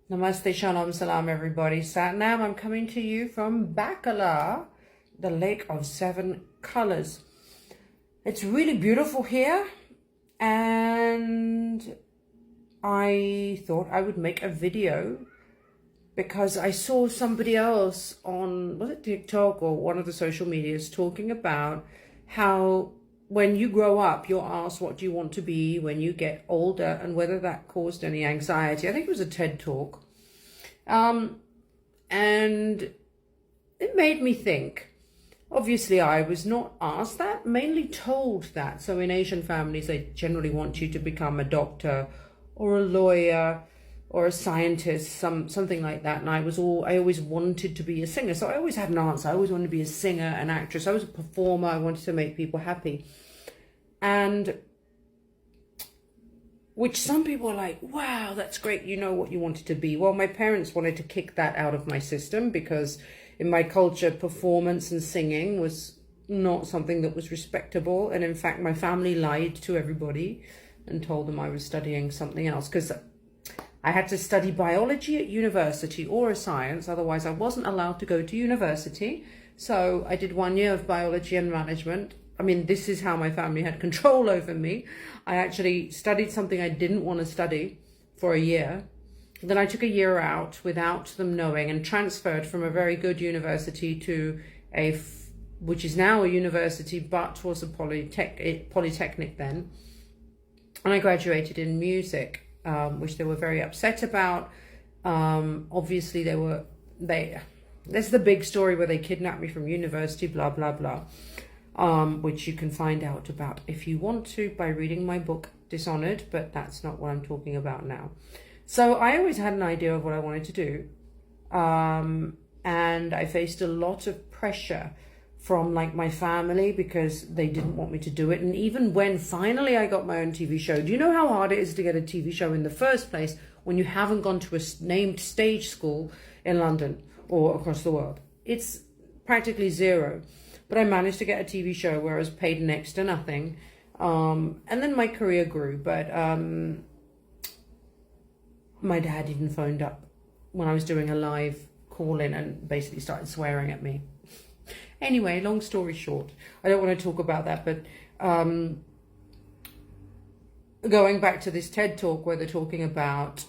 Namaste, Shalom, Salam, everybody. Satnam, I'm coming to you from Bacala, the Lake of Seven Colors. It's really beautiful here, and I thought I would make a video because I saw somebody else on, was it TikTok or one of the social medias, talking about how when you grow up, you're asked what do you want to be when you get older, and whether that caused any anxiety. I think it was a TED talk. And it made me think. Obviously, I was not asked that, mainly told that. So in Asian families, they generally want you to become a doctor or a lawyer or a scientist, something like that. And I always wanted to be a singer. So I always had an answer. I always wanted to be a singer, an actress. I was a performer. I wanted to make people happy. And which some people are like, wow, that's great. You know what you wanted to be. Well, my parents wanted to kick that out of my system because in my culture, performance and singing was not something that was respectable. And in fact, my family lied to everybody and told them I was studying something else, because I had to study biology at university or a science. Otherwise, I wasn't allowed to go to university. So I did 1 year of biology and management. I mean, this is how my family had control over me. I actually studied something I didn't want to study for a year. Then I took a year out without them knowing and transferred from a very good university to which is now a university, but was a polytechnic then. And I graduated in music, which they were very upset about. Obviously, there's the big story where they kidnapped me from university, blah, blah, blah. Which you can find out about if you want to by reading my book, Dishonored, but that's not what I'm talking about now. So I always had an idea of what I wanted to do. And I faced a lot of pressure from my family because they didn't want me to do it. And even when finally I got my own TV show, do you know how hard it is to get a TV show in the first place when you haven't gone to a named stage school in London or across the world? It's practically zero. But I managed to get a TV show where I was paid next to nothing. And then my career grew. But my dad even phoned up when I was doing a live call-in and basically started swearing at me. Anyway, long story short, I don't want to talk about that. But going back to this TED talk where they're talking about,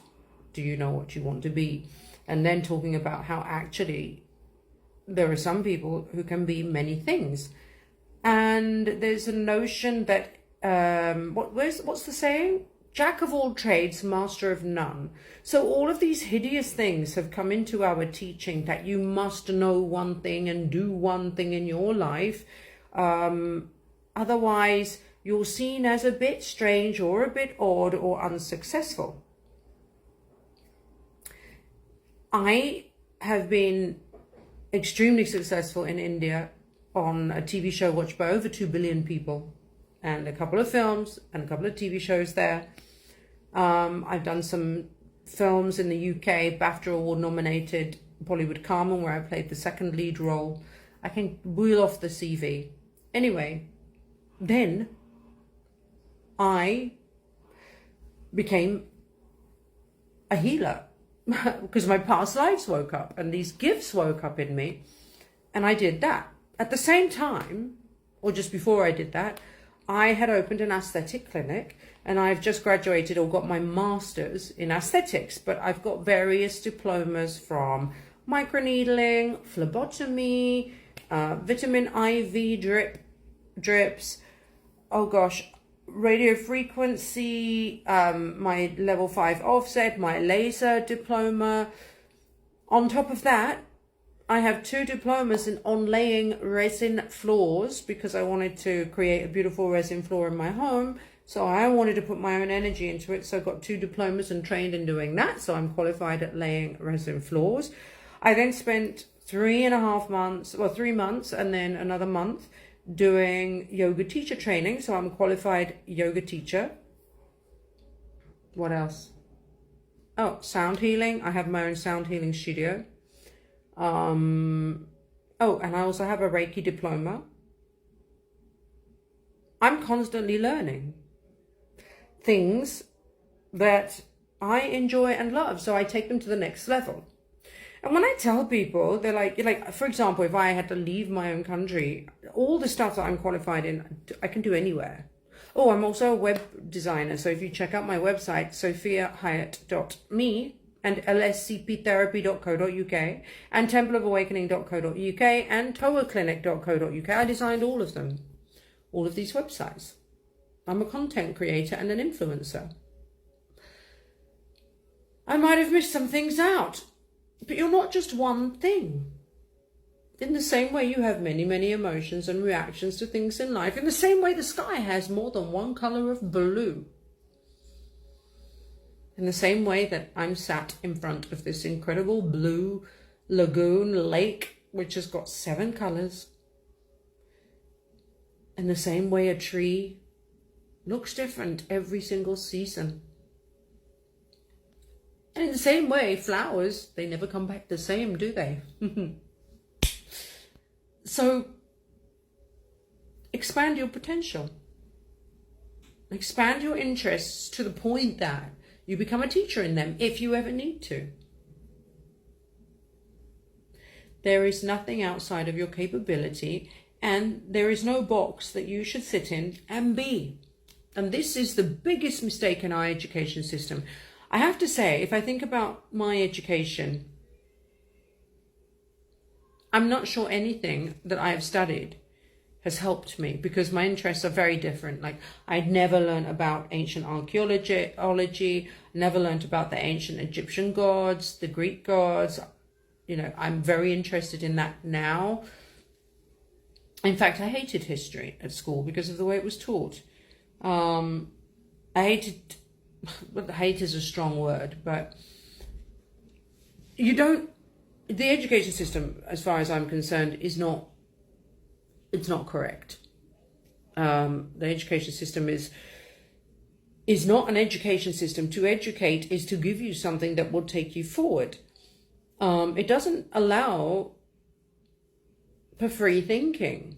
do you know what you want to be? And then talking about how actually there are some people who can be many things. And there's a notion that, what's the saying? Jack of all trades, master of none. So all of these hideous things have come into our teaching that you must know one thing and do one thing in your life. Otherwise, you're seen as a bit strange or a bit odd or unsuccessful. I have been extremely successful in India on a TV show watched by over 2 billion people, and a couple of films and a couple of TV shows there. I've done some films in the UK, BAFTA Award nominated Bollywood Carmen, where I played the second lead role. I can wheel off the CV. Anyway, then I became a healer. Because my past lives woke up and these gifts woke up in me, and I did that. At the same time, or just before I did that, I had opened an aesthetic clinic, and I've just graduated or got my master's in aesthetics, but I've got various diplomas from microneedling, phlebotomy, vitamin IV drips, oh gosh, radio frequency, my level 5 offset, my laser diploma. On top of that, I have 2 diplomas on laying resin floors because I wanted to create a beautiful resin floor in my home. So I wanted to put my own energy into it. So I got 2 diplomas and trained in doing that. So I'm qualified at laying resin floors. I then spent 3 months and then another month doing yoga teacher training. So I'm a qualified yoga teacher. What else? Oh, sound healing. I have my own sound healing studio. And I also have a Reiki diploma. I'm constantly learning things that I enjoy and love. So I take them to the next level. And when I tell people, they're like, for example, if I had to leave my own country, all the stuff that I'm qualified in, I can do anywhere. Oh, I'm also a web designer. So if you check out my website, sofiahayat.me and lscptherapy.co.uk and templeofawakening.co.uk and toaclinic.co.uk, I designed all of them, all of these websites. I'm a content creator and an influencer. I might have missed some things out, but you're not just one thing. In the same way you have many, many emotions and reactions to things in life, in the same way the sky has more than one color of blue. In the same way that I'm sat in front of this incredible blue lagoon lake, which has got 7 colors. In the same way a tree looks different every single season. And in the same way, flowers, they never come back the same, do they? So, expand your potential. Expand your interests to the point that you become a teacher in them if you ever need to. There is nothing outside of your capability, and there is no box that you should sit in and be. And this is the biggest mistake in our education system. I have to say, if I think about my education, I'm not sure anything that I have studied has helped me because my interests are very different. Like, I'd never learned about ancient archaeology, never learned about the ancient Egyptian gods, the Greek gods. You know, I'm very interested in that now. In fact, I hated history at school because of the way it was taught. I hated, but hate is a strong word, but the education system, as far as I'm concerned, it's not correct. The education system is not an education system. To educate is to give you something that will take you forward. It doesn't allow for free thinking.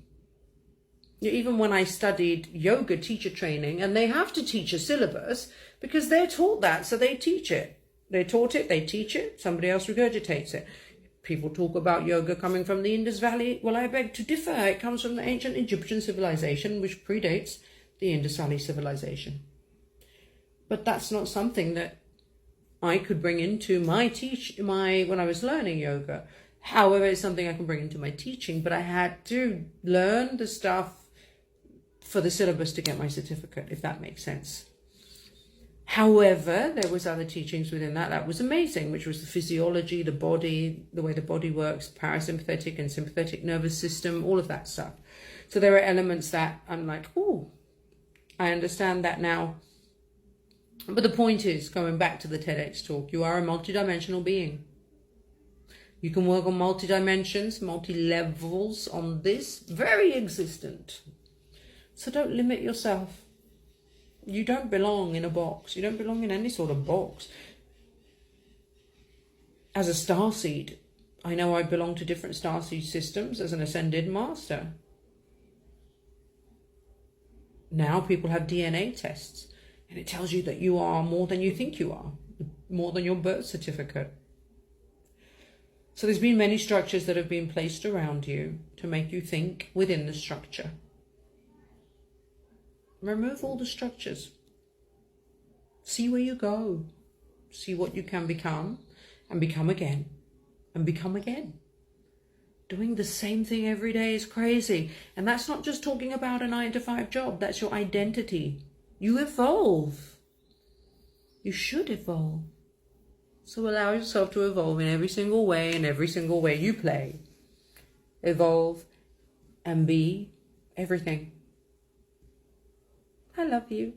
Even when I studied yoga teacher training, and they have to teach a syllabus because they're taught that, so they teach it. They're taught it, they teach it, somebody else regurgitates it. People talk about yoga coming from the Indus Valley. Well, I beg to differ. It comes from the ancient Egyptian civilization, which predates the Indus Valley civilization. But that's not something that I could bring into when I was learning yoga. However, it's something I can bring into my teaching, but I had to learn the stuff for the syllabus to get my certificate, if that makes sense. However, there was other teachings within that was amazing, which was the physiology, the body, the way the body works, parasympathetic and sympathetic nervous system, all of that stuff. So there are elements that I'm like, oh, I understand that now. But the point is, going back to the TEDx talk, you are a multidimensional being. You can work on multi-dimensions, multi-levels on this very existent. So don't limit yourself. You don't belong in a box. You don't belong in any sort of box. As a starseed, I know I belong to different starseed systems as an ascended master. Now people have DNA tests, and it tells you that you are more than you think you are, more than your birth certificate. So there's been many structures that have been placed around you to make you think within the structure. Remove all the structures. See where you go. See what you can become, and become again, and become again. Doing the same thing every day is crazy. And that's not just talking about a 9-to-5 job. That's your identity. You evolve. You should evolve. So allow yourself to evolve in every single way, in every single way you play. Evolve and be everything. I love you.